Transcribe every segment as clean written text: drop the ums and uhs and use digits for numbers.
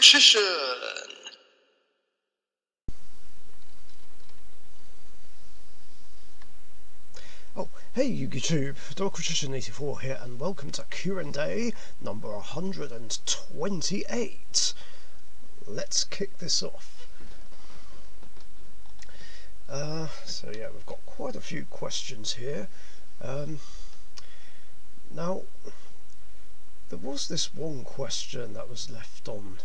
Richician! Oh, hey YouTube, Richician84 here, and welcome to Q&A number 128. Let's kick this off. So yeah, we've got quite a few questions here. Now, there was this one question that was left on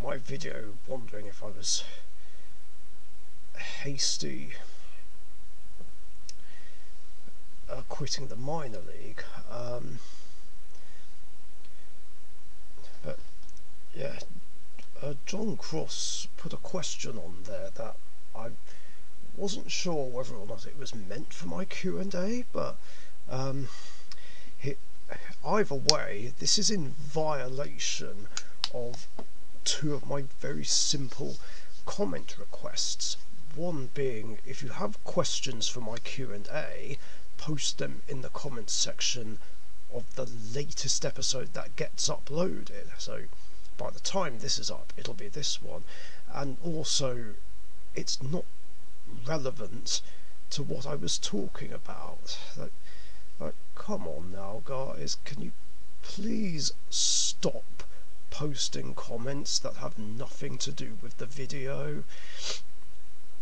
my video, wondering if I was hasty quitting the minor league, but yeah, John Cross put a question on there that I wasn't sure whether or not it was meant for my Q&A, but either way, this is in violation of two of my very simple comment requests. One being, if you have questions for my Q&A, post them in the comments section of the latest episode that gets uploaded. So by the time this is up, it'll be this one. And also, it's not relevant to what I was talking about. Like, come on now, guys, can you please stop posting comments that have nothing to do with the video?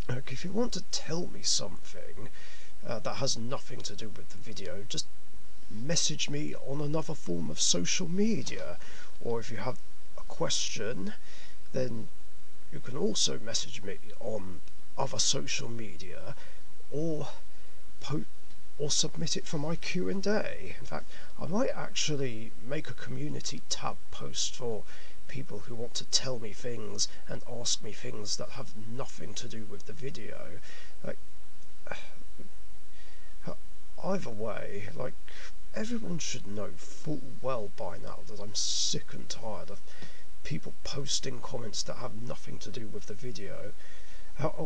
Like, if you want to tell me something that has nothing to do with the video, just message me on another form of social media, or if you have a question, then you can also message me on other social media, or submit it for my Q&A. In fact, I might actually make a community tab post for people who want to tell me things and ask me things that have nothing to do with the video. Like, either way, like, everyone should know full well by now that I'm sick and tired of people posting comments that have nothing to do with the video.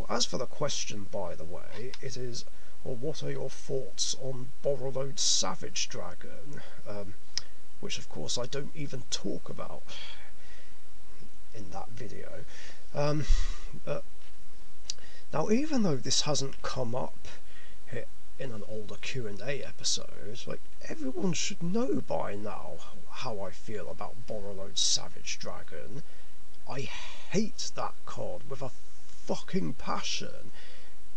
As for the question, by the way, it is, or what are your thoughts on Borrowload Savage Dragon, which of course I don't even talk about in that video. Now, even though this hasn't come up in an older Q&A episode, like, everyone should know by now how I feel about Borrowload Savage Dragon. I hate that card with a fucking passion,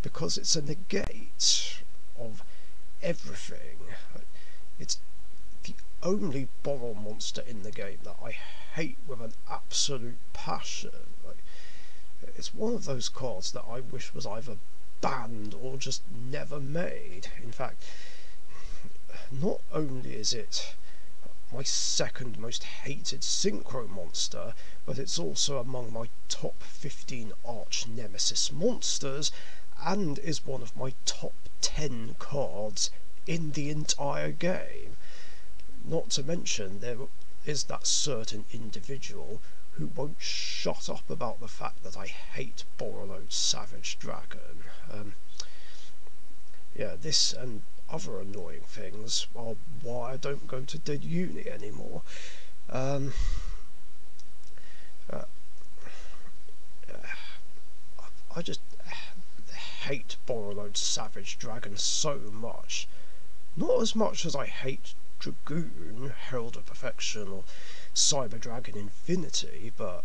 because it's a negate of everything. It's the only borrow monster in the game that I hate with an absolute passion. Like, it's one of those cards that I wish was either banned or just never made. In fact, not only is it my second most hated synchro monster, but it's also among my top 15 arch nemesis monsters, and is one of my top 10 cards in the entire game. Not to mention, there is that certain individual who won't shut up about the fact that I hate Borrowload Savage Dragon. Yeah, this and other annoying things are why I don't go to Dead Uni anymore. I just hate Borrowload Savage Dragon so much. Not as much as I hate Dragoon, Herald of Perfection, or Cyber Dragon Infinity, but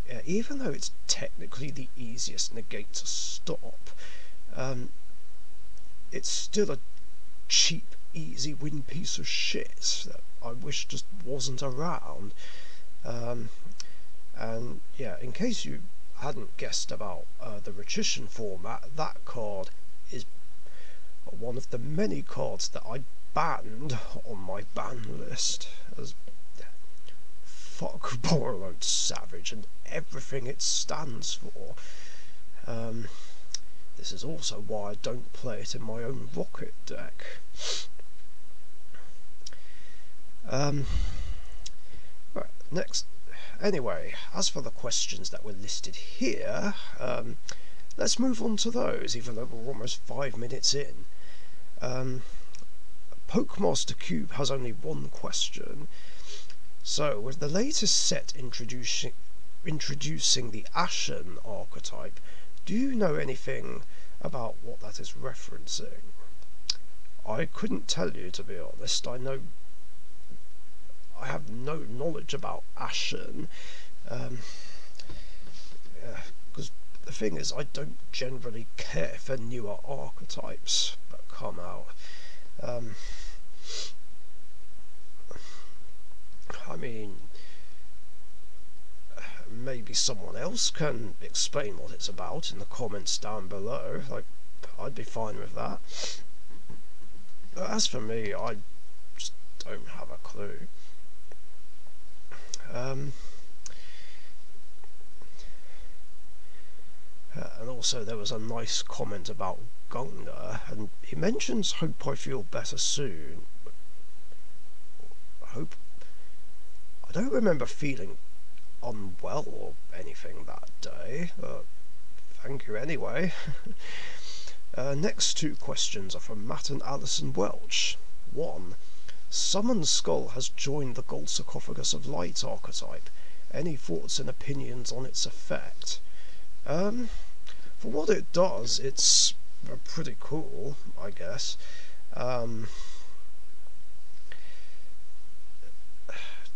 yeah, even though it's technically the easiest negate to stop, it's still a cheap, easy win piece of shit that I wish just wasn't around. And yeah, in case you hadn't guessed about the Richician format, that card is one of the many cards that I banned on my ban list, as fuck Borrowload Savage and everything it stands for. This is also why I don't play it in my own Rocket deck. Right, next. Anyway, as for the questions that were listed here, let's move on to those, even though we're almost 5 minutes in. Pokemaster Cube has only one question. So, with the latest set introducing the Ashen archetype, do you know anything about what that is referencing? I couldn't tell you, to be honest. I have no knowledge about Ashen. Because the thing is, I don't generally care for newer archetypes that come out. I mean, maybe someone else can explain what it's about in the comments down below. Like, I'd be fine with that. But as for me, I just don't have a clue. And also there was a nice comment about Gunga, and he mentions "hope I feel better soon." Hope. I don't remember feeling unwell or anything that day, but thank you anyway. Next two questions are from Matt and Alison Welch. 1. Summon Skull has joined the Gold Sarcophagus of Light archetype. Any thoughts and opinions on its effect? For what it does, it's pretty cool, I guess.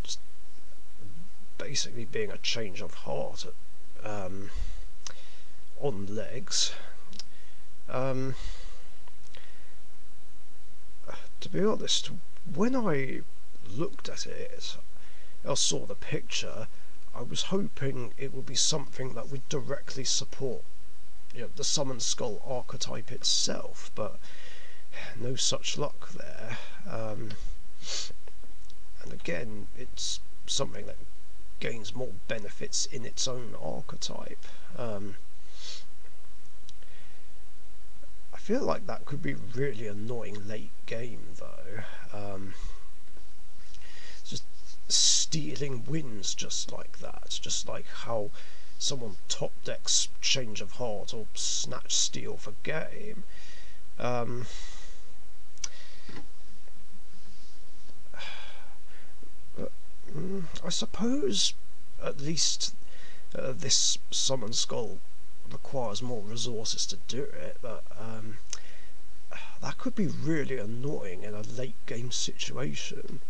Just basically being a change of heart on legs. To be honest, when I looked at it, I saw the picture, I was hoping it would be something that would directly support, the Summon Skull archetype itself, but no such luck there. And again, it's something that gains more benefits in its own archetype. I feel like that could be really annoying late game though. Just stealing wins just like that, just like how someone top decks Change of Heart or Snatch Steal for game. I suppose at least this Summon Skull requires more resources to do it, but that could be really annoying in a late game situation.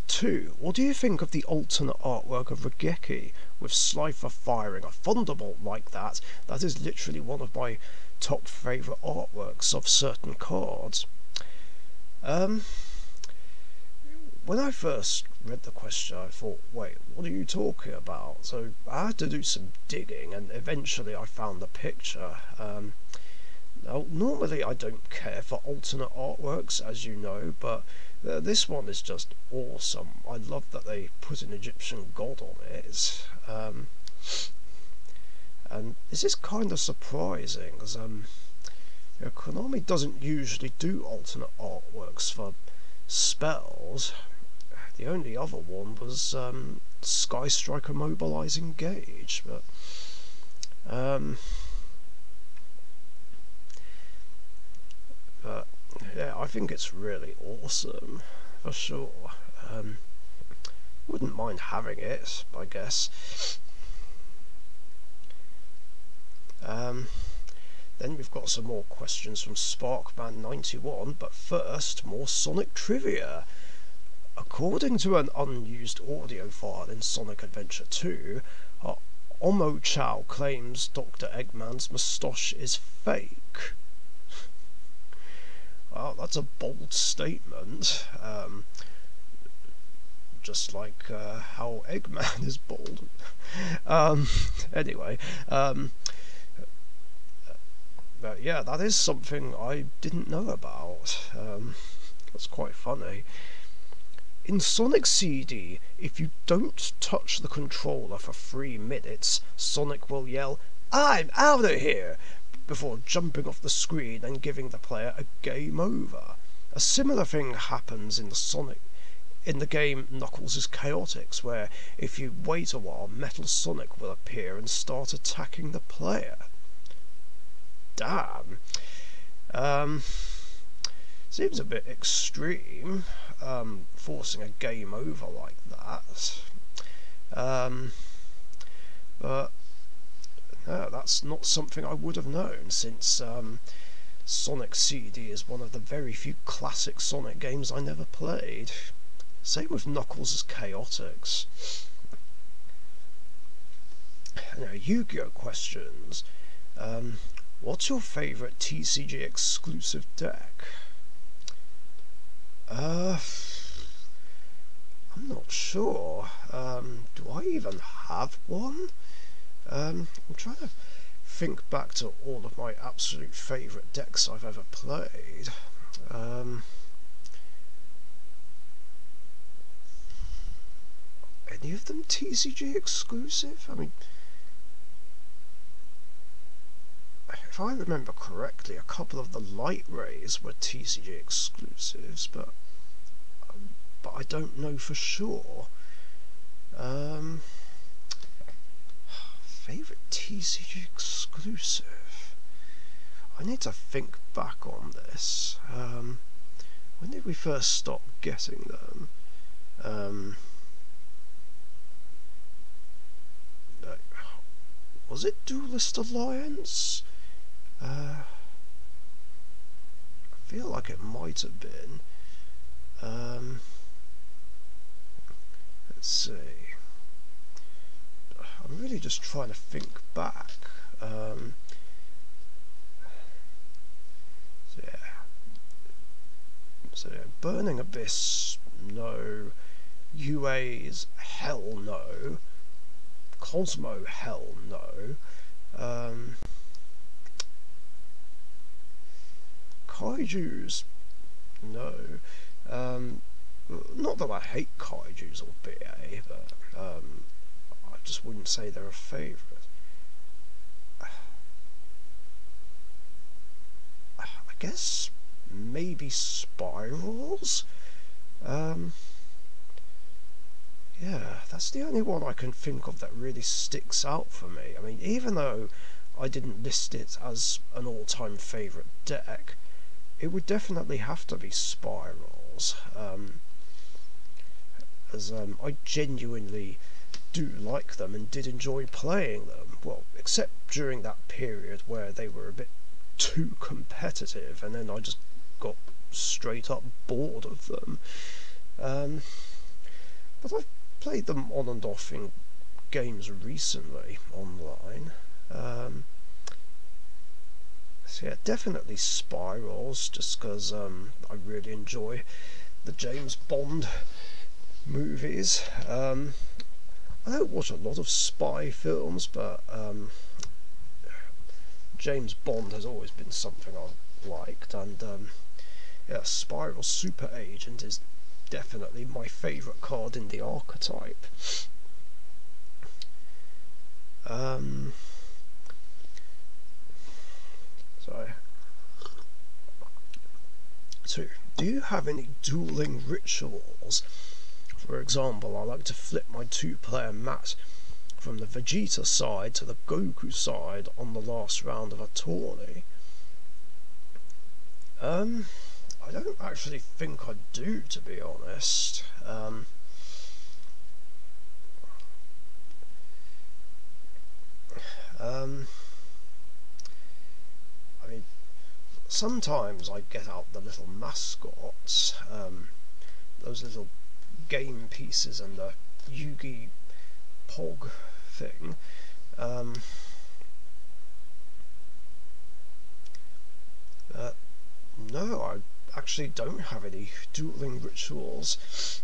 2. What do you think of the alternate artwork of Regeki, with Slifer firing a thunderbolt like that? That is literally one of my top favourite artworks of certain cards. When I first read the question, I thought, wait, what are you talking about? So I had to do some digging, and eventually I found the picture. Now, normally I don't care for alternate artworks, as you know, but this one is just awesome. I love that they put an Egyptian god on it. And this is kind of surprising, because Konami doesn't usually do alternate artworks for spells. The only other one was Sky Striker Mobilizing Gauge, but yeah, I think it's really awesome, for sure. Wouldn't mind having it, I guess. Then we've got some more questions from Sparkman91, but first, more Sonic trivia. According to an unused audio file in Sonic Adventure 2, Omo Chow claims Dr. Eggman's moustache is fake. Well, that's a bold statement. Just like how Eggman is bald. Anyway, but yeah, that is something I didn't know about. That's quite funny. In Sonic CD, if you don't touch the controller for 3 minutes, Sonic will yell, "I'm out of here!" before jumping off the screen and giving the player a game over. A similar thing happens in the game Knuckles' Chaotix, where if you wait a while, Metal Sonic will appear and start attacking the player. Damn. Seems a bit extreme, forcing a game over like that. But no, that's not something I would have known, since Sonic CD is one of the very few classic Sonic games I never played. Same with Knuckles' Chaotix. Now, Yu-Gi-Oh! Questions. What's your favourite TCG exclusive deck? I'm not sure. Do I even have one? I'm trying to think back to all of my absolute favourite decks I've ever played. Any of them TCG exclusive? I mean, if I remember correctly, a couple of the Light Rays were TCG exclusives, but I don't know for sure. Favourite TCG exclusive? I need to think back on this. When did we first stop getting them? Was it Duelist Alliance? I feel like it might have been. Let's see. I'm really just trying to think back. So yeah, Burning Abyss, no. UA's, hell no. Cosmo, hell no. Kaijus, no. Not that I hate Kaijus or BA, but I just wouldn't say they're a favourite. I guess maybe Spirals? Yeah, that's the only one I can think of that really sticks out for me. I mean, even though I didn't list it as an all-time favourite deck, it would definitely have to be Spirals, as I genuinely do like them and did enjoy playing them, well, except during that period where they were a bit too competitive, and then I just got straight up bored of them. But I've played them on and off in games recently online. So yeah, definitely Spirals, just because I really enjoy the James Bond movies. I don't watch a lot of spy films, but James Bond has always been something I've liked, and yeah, Spiral Super Agent is definitely my favourite card in the archetype. So, do you have any dueling rituals? For example, I like to flip my two-player mat from the Vegeta side to the Goku side on the last round of a tourney. I don't actually think I do, to be honest. I mean, sometimes I get out the little mascots, those little game pieces and the Yugi Pog thing. No, I actually don't have any dueling rituals.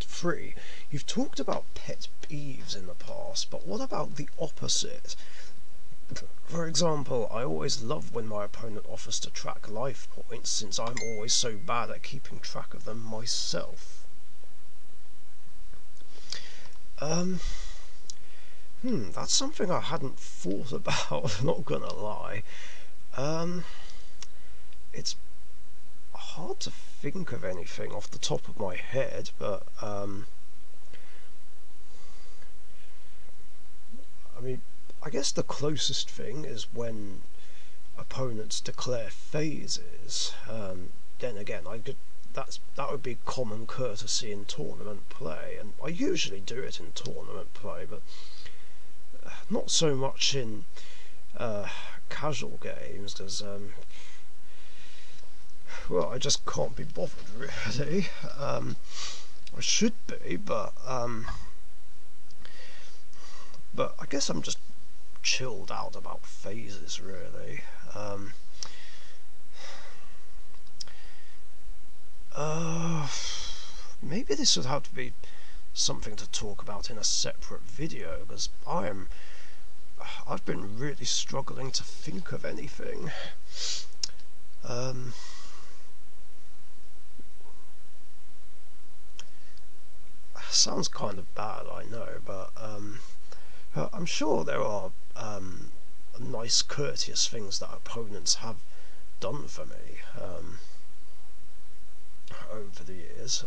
3. You've talked about pet peeves in the past, but what about the opposite? For example, I always love when my opponent offers to track life points, since I'm always so bad at keeping track of them myself. That's something I hadn't thought about, not gonna lie. It's hard to think of anything off the top of my head, but I mean, I guess the closest thing is when opponents declare phases, then again that would be common courtesy in tournament play, and I usually do it in tournament play, but not so much in casual games, because well, I just can't be bothered really. I should be, but I guess I'm just chilled out about phases really. Maybe this would have to be something to talk about in a separate video, because I've been really struggling to think of anything. Sounds kind of bad, I know, but I'm sure there are nice, courteous things that opponents have done for me over the years.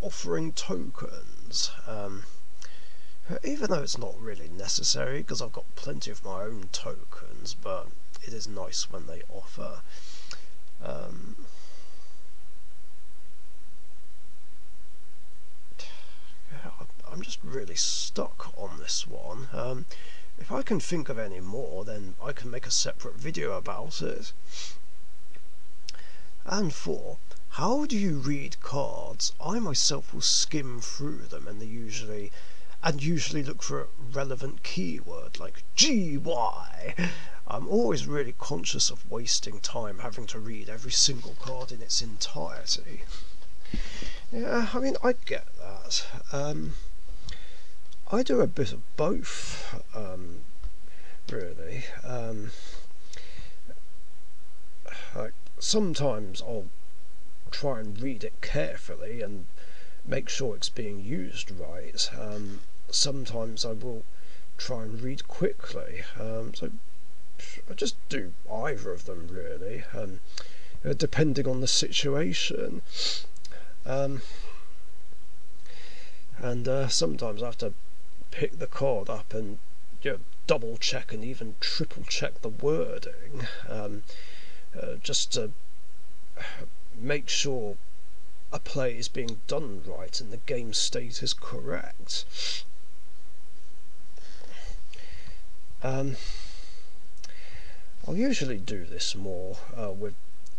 Offering tokens, even though it's not really necessary, because I've got plenty of my own tokens, but it is nice when they offer. I'm just really stuck on this one. If I can think of any more, then I can make a separate video about it. And 4. How do you read cards? I myself will skim through them and usually look for a relevant keyword like GY. I'm always really conscious of wasting time having to read every single card in its entirety. Yeah, I mean, I get that. I do a bit of both, really. Like, sometimes I'll try and read it carefully and make sure it's being used right. Sometimes I will try and read quickly. So I just do either of them, really, depending on the situation. And sometimes I have to pick the card up and double check and even triple check the wording, just to make sure a play is being done right and the game state is correct. I'll usually do this more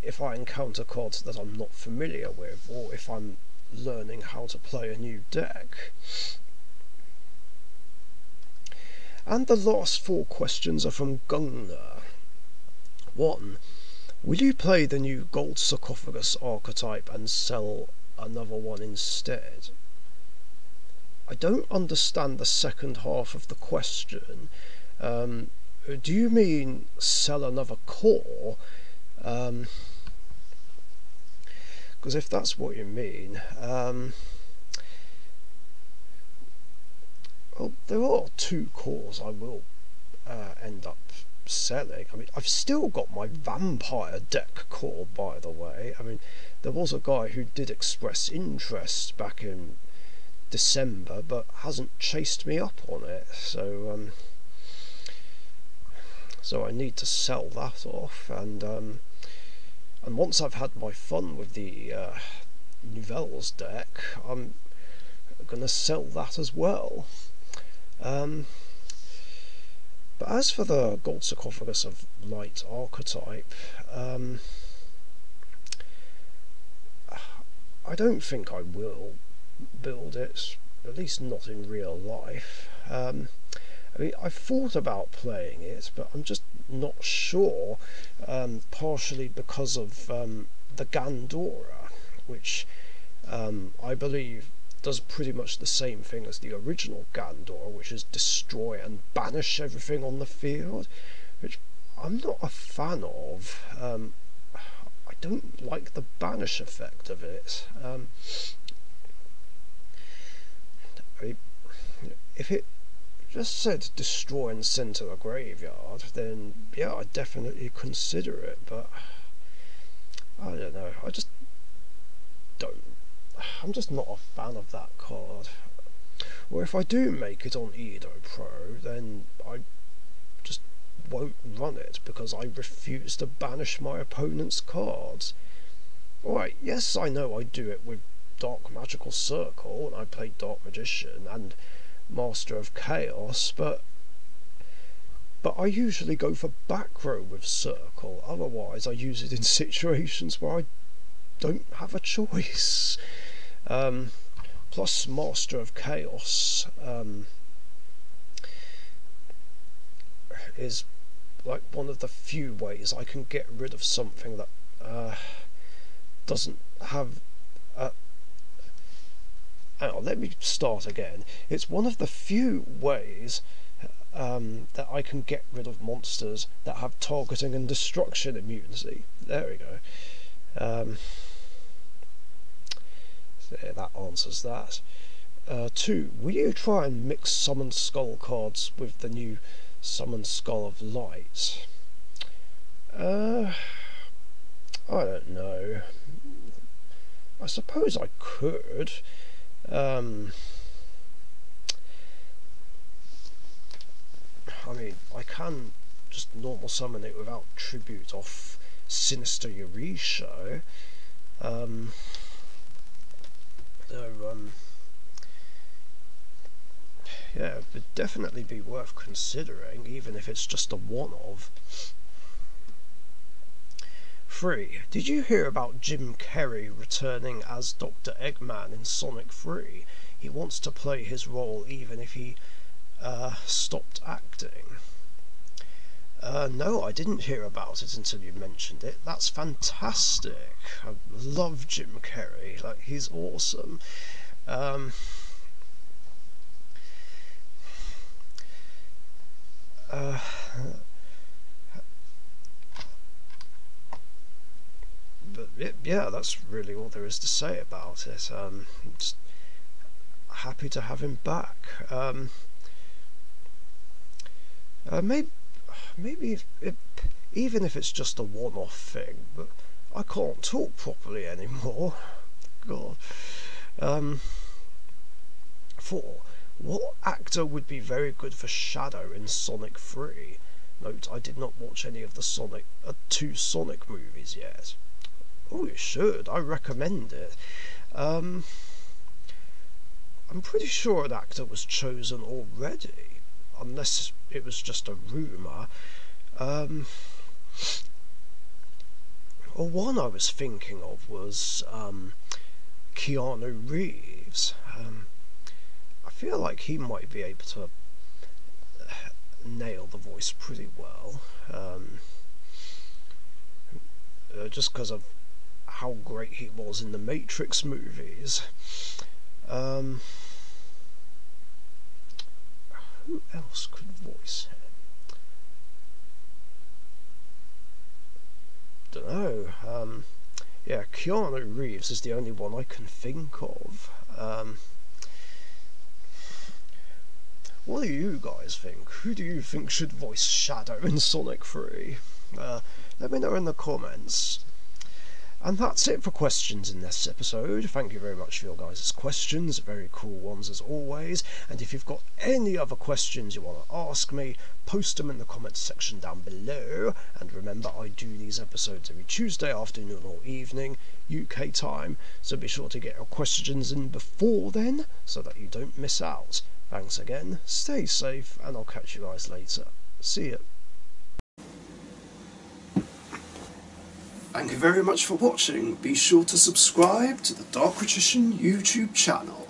if I encounter cards that I'm not familiar with, or if I'm learning how to play a new deck. And the last 4 questions are from Gunnar. 1. Will you play the new gold sarcophagus archetype and sell another one instead? I don't understand the second half of the question. Do you mean sell another core? Because if that's what you mean, well, there are 2 cores I will end up selling. I mean, I've still got my vampire deck core, by the way. I mean, there was a guy who did express interest back in December, but hasn't chased me up on it, so I need to sell that off, and once I've had my fun with the Nouvelles deck, I'm going to sell that as well. But as for the gold sarcophagus of light archetype, I don't think I will build it, at least not in real life. I mean, I've thought about playing it, but I'm just not sure, partially because of the Gandora, which I believe does pretty much the same thing as the original Gandora, which is destroy and banish everything on the field, which I'm not a fan of. I don't like the banish effect of it. I mean, if it just said destroy and send to the graveyard, then yeah, I'd definitely consider it, but I don't know, I'm just not a fan of that card. Or if I do make it on Edo Pro, then I just won't run it because I refuse to banish my opponent's cards. Alright, yes, I know I do it with Dark Magical Circle, and I play Dark Magician and Master of Chaos, but I usually go for back row with Circle. Otherwise I use it in situations where I don't have a choice. Plus Master of Chaos is like one of the few ways I can get rid of something that doesn't have hang on, let me start again. It's one of the few ways that I can get rid of monsters that have targeting and destruction immunity. There we go. There, that answers that. 2. Will you try and mix Summon Skull cards with the new Summon Skull of Light? I don't know. I suppose I could. I mean, I can just normal summon it without tribute off Sinister Richician. Yeah, it would definitely be worth considering, even if it's just a one-of. 3. Did you hear about Jim Carrey returning as Dr. Eggman in Sonic 3? He wants to play his role even if he stopped acting. No, I didn't hear about it until you mentioned it. That's fantastic. I love Jim Carrey. Like, he's awesome. But yeah, that's really all there is to say about it. Just happy to have him back. Maybe even if it's just a one-off thing, but I can't talk properly anymore. God. 4. What actor would be very good for Shadow in Sonic 3? Note, I did not watch any of the 2 Sonic movies yet. Oh, you should. I recommend it. I'm pretty sure an actor was chosen already, unless it was just a rumour. Or one I was thinking of was Keanu Reeves. I feel like he might be able to nail the voice pretty well, just because of how great he was in the Matrix movies. Who else could voice him? Don't know. Yeah, Keanu Reeves is the only one I can think of. What do you guys think? Who do you think should voice Shadow in Sonic 3? Let me know in the comments. And that's it for questions in this episode. Thank you very much for your guys' questions, very cool ones as always. And if you've got any other questions you want to ask me, post them in the comments section down below. And remember, I do these episodes every Tuesday afternoon or evening, UK time, so be sure to get your questions in before then, so that you don't miss out. Thanks again, stay safe, and I'll catch you guys later. See ya. Thank you very much for watching. Be sure to subscribe to the Richician YouTube channel.